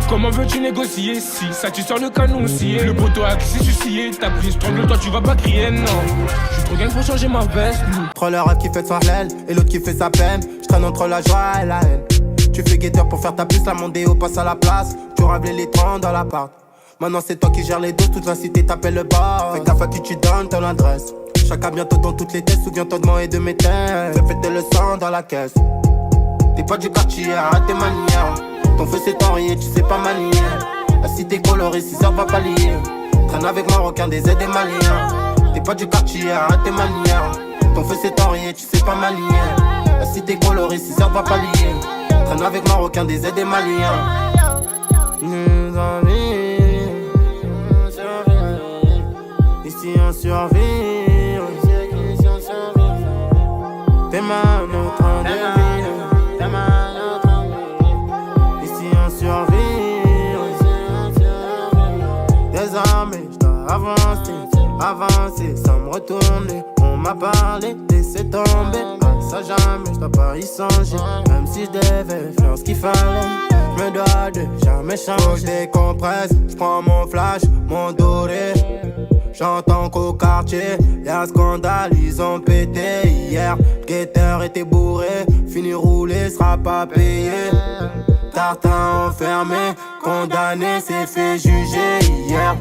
Comment veux-tu négocier si ça tu sors le canon scié? Le poteau a glissé, je suis scié. Ta prise tremble, toi tu vas pas crier, non. J'suis trop gang pour changer ma veste. Entre le rap qui fait son halal et l'autre qui fait sa peine. J'traîne entre la joie et la haine. Tu fais guetteur pour faire ta puce, la mondéo passe à la place. Tu rablais les 30 dans l'appart. Maintenant c'est toi qui gères les doses, toute la cité t'appelle le bar. Fais gaffe à qui tu donnes ton adresse. Chacun bientôt dans toutes les tests, souviens-toi de moi et de mes thèmes. Fais péter le sang dans la caisse. T'es pas du quartier, arrête tes manières. Ton feu c'est enrayé, tu sais pas manier. La cité colorée, 6 heures va pallier. Traîne avec Marocains, des aides et Maliens. T'es pas du quartier, arrête tes manières. Ton feu c'est enrayé, tu sais pas manier. La cité colorée, 6 heures va pallier. Traîne avec Marocains, des aides et Maliens. Nous en ici on survit. T'es mal notre endroit. T'es mal notre endroit. Ici on survit. Désormais j'dois avancer sans me retourner. On m'a parlé, laissez tomber. Ça jamais, j'dois pas y songer. Même si j'devais faire ce qu'il fallait, j'me dois de jamais changer. Faut que j'décompresse, j'prends mon flash, mon doré. J'entends qu'au quartier, y'a scandale, ils ont pété hier. Guetteur était bourré, fini roulé, sera pas payé. Tartin enfermé, condamné, s'est fait juger hier.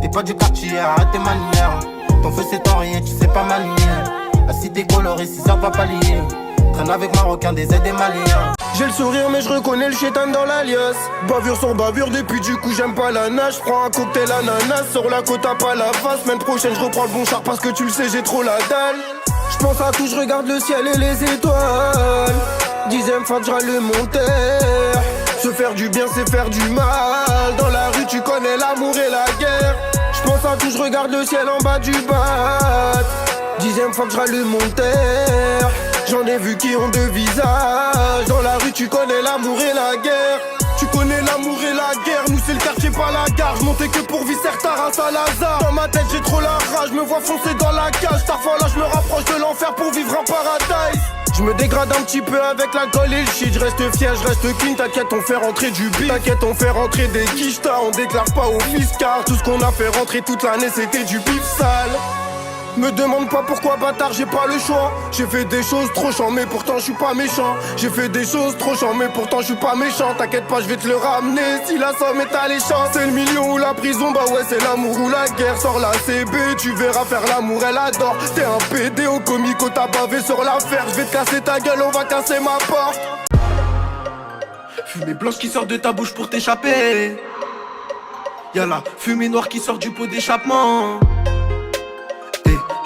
T'es pas du quartier, arrête tes manières. Ton feu c'est enrayé, tu sais pas manier. La cité colorée, 6 heures va pallier. Traîne avec Marocains, des aides et Maliens. J'ai le sourire mais je reconnais le chétan dans l'alias. Bavure sur bavure depuis du coup j'aime pas la nage. J'prends un cocktail ananas, sur la côte t'as pas la face. Semaine prochaine je reprends le bon char parce que tu le sais j'ai trop la dalle. J'pense à tout, je regarde le ciel et les étoiles. 10ème fois que je râle mon terre. Se faire du bien c'est faire du mal. Dans la rue tu connais l'amour et la guerre. J'pense à tout, je regarde le ciel en bas du bat. 10ème fois que je râle mon terre. J'en ai vu qui ont deux visages. Dans la rue tu connais l'amour et la guerre. Tu connais l'amour et la guerre. Nous c'est le quartier pas la gare. J'montais que pour Vissertara à Saint-Lazare. Dans ma tête j'ai trop la rage. Me vois foncer dans la cage. Parfois là je me rapproche de l'enfer pour vivre un paradise. Je me dégrade un petit peu avec l'alcool et le shit. Je reste fier, je reste clean. T'inquiète on fait rentrer du bif. T'inquiète on fait rentrer des quichetas. On déclare pas au fiscal. Tout ce qu'on a fait rentrer toute l'année c'était du bif sale. Me demande pas pourquoi bâtard j'ai pas le choix. J'ai fait des choses trop chiant mais pourtant je suis pas méchant. J'ai fait des choses trop chiant mais pourtant je suis pas méchant. T'inquiète pas je vais te le ramener si la somme est alléchante. C'est le million ou la prison, bah ouais c'est l'amour ou la guerre. Sors la CB, tu verras faire l'amour elle adore. T'es un PD au comico, t'as bavé sur l'affaire. Je vais te casser ta gueule, on va casser ma porte. Fumée blanche qui sort de ta bouche pour t'échapper. Y'a la fumée noire qui sort du pot d'échappement.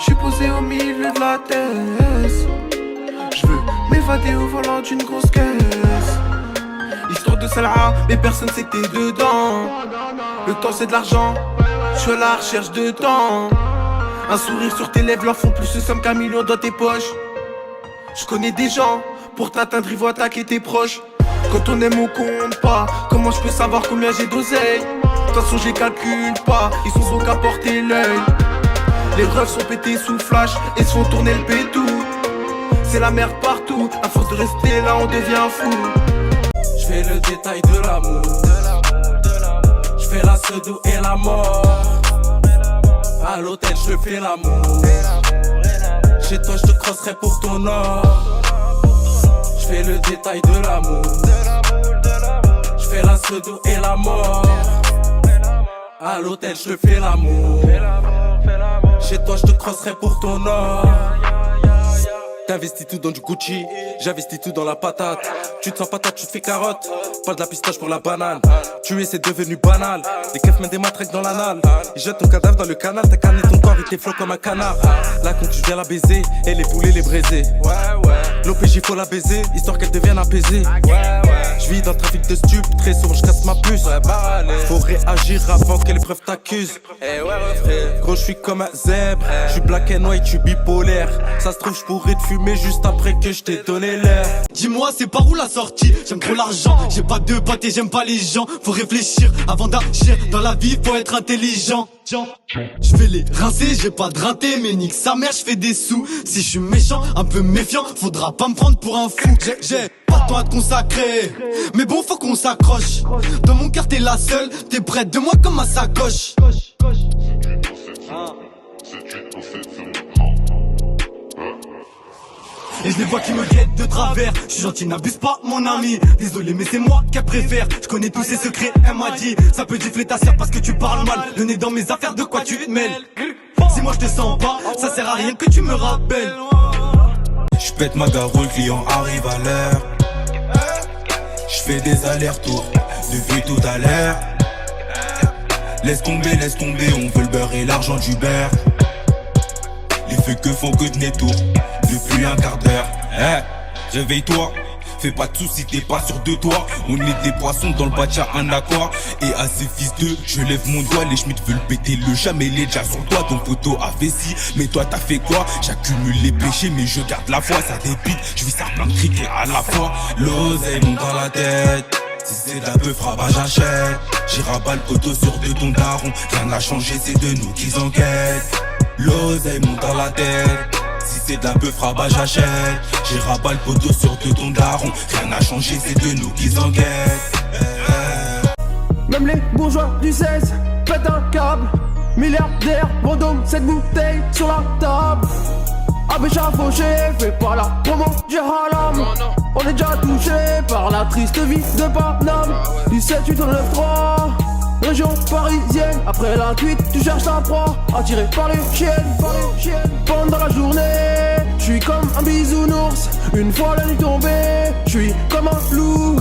J'suis posé au milieu de la tête. J'veux m'évader au volant d'une grosse caisse. Histoire de Salah, mais personne sait que t'es dedans. Le temps c'est de l'argent, j'suis à la recherche de temps. Un sourire sur tes lèvres leur font plus de somme qu'un million dans tes poches. J'connais des gens, pour t'atteindre ils vont attaquer tes proches. Quand on aime on compte pas, comment j'peux savoir combien j'ai d'oseille? De toute façon j'y calcule pas, ils sont bons qu'à porter l'œil. Les refs sont pétés sous flash et se font tourner le pétou. C'est la merde partout, à force de rester là on devient fou. J'fais le détail de l'amour. J'fais la pseudo et la mort. À l'hôtel je fais l'amour. Chez toi je te crosserai pour ton or. J'fais le détail de l'amour. J'fais la pseudo et la mort. À l'hôtel je fais l'amour. Chez toi je te crosserai pour ton or. T'investis tout dans du Gucci, j'investis tout dans la patate. Tu te sens patate, tu te fais carotte. Pas de la pistache pour la banane. Tu es, c'est devenu banal. Des keufs mettent des matraques dans l'anal. Ils jettent ton cadavre dans le canal. T'as canné ton corps, il t'effleure comme un canard. Là quand tu viens la baiser, et les poulets les braiser. L'OPJ faut la baiser, histoire qu'elle devienne apaisée. Je vis dans le trafic de stup, très souvent je casse ma puce. Faut réagir avant que l'épreuve t'accuse. Gros je suis comme un zèbre, je suis black and white, je suis bipolaire. Ça se trouve je pourrais te fumer juste après que je t'ai donné l'air. Dis-moi c'est par où la sortie? J'aime trop l'argent, j'ai pas de potes et j'aime pas les gens. Faut réfléchir avant d'agir, dans la vie faut être intelligent. Je vais les rincer, j'ai pas de rinté, mais nique sa mère, je fais des sous. Si je suis méchant, un peu méfiant, faudra pas me prendre pour un fou. J'ai pas de temps à te consacrer. Mais bon, faut qu'on s'accroche. Dans mon cœur, t'es la seule. T'es prête de moi comme ma sacoche. Et je les vois qui me guettent de travers. Je suis gentil, n'abuse pas mon ami. Désolé mais c'est moi qu'elle préfère. Je connais tous ses secrets, elle m'a dit. Ça peut gifler ta sœur parce que tu parles mal. Le nez dans mes affaires, de quoi tu te mêles? Si moi je te sens pas, ça sert à rien que tu me rappelles. Je pète ma garou, le client arrive à l'heure. Je fais des allers-retours depuis tout à l'heure. Laisse tomber, on veut le beurre et l'argent du beurre. Les feux que font que de tour depuis un quart d'heure. Réveille-toi, fais pas de soucis, t'es pas sûr de toi. On est des poissons dans le bâtiment, un aqua. Et à ces fils d'eux, je lève mon doigt. Les schmitts veulent péter le jamais les déjà sur toi. Ton poteau a vessie, mais toi t'as fait quoi? J'accumule les péchés, mais je garde la foi. Ça débite, je vis ça plein de criquets à la fois. L'oseille monte dans la tête. Si c'est de la bœuf, rabat, j'achète. J'ai rabat le poteau sur de ton daron. Rien n'a changé, c'est de nous qu'ils enquêtent. L'oseille monte dans la tête. Si c'est de la bœuf, rabat, j'achète. J'ai rabat le poteau sur de ton daron. Rien n'a changé, c'est de nous qu'ils enquêtent. Même les bourgeois du 16 pètent un câble. Milliardaire, Vendôme, cette bouteille sur la table. Abécha fauché, fais pas la promo du halam. On est déjà touché par la triste vie de Paname. 17, 8, 9, 3 région parisienne. Après la cuite, tu cherches ta proie. Attiré par les chiennes, Pendant la journée, je suis comme un bisounours. Une fois la nuit tombée, je suis comme un loup.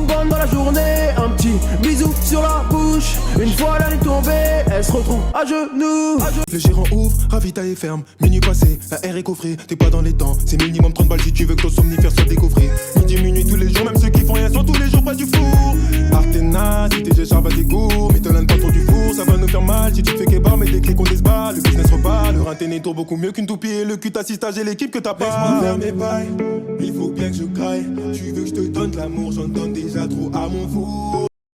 Pendant la journée, un petit bisou sur la bouche. Une fois la nuit tombée, elle se retrouve à genoux. Le gérant ouvre, ravitaille et ferme. Minuit passé, la R est coffrée. T'es pas dans les temps, c'est minimum 30 balles si tu veux que ton somnifère soit décoffré. Midi, minuit tous les jours, même ceux qui font rien sont tous les jours pas du four. Arténas, si tes charbes à tes goûts. Mais te lâne pas trop du four, ça va nous faire mal. Si tu te fais kebab, mais dès que les comptes se bat, le business repart. Le rinténé tourne beaucoup mieux qu'une toupie. Et le cul t'assistage et l'équipe que t'as pas. Laisse-moi faire mes bails, il faut bien que je caille. Tu veux que je te donne de l'amour, j'en donne déjà trop à mon four.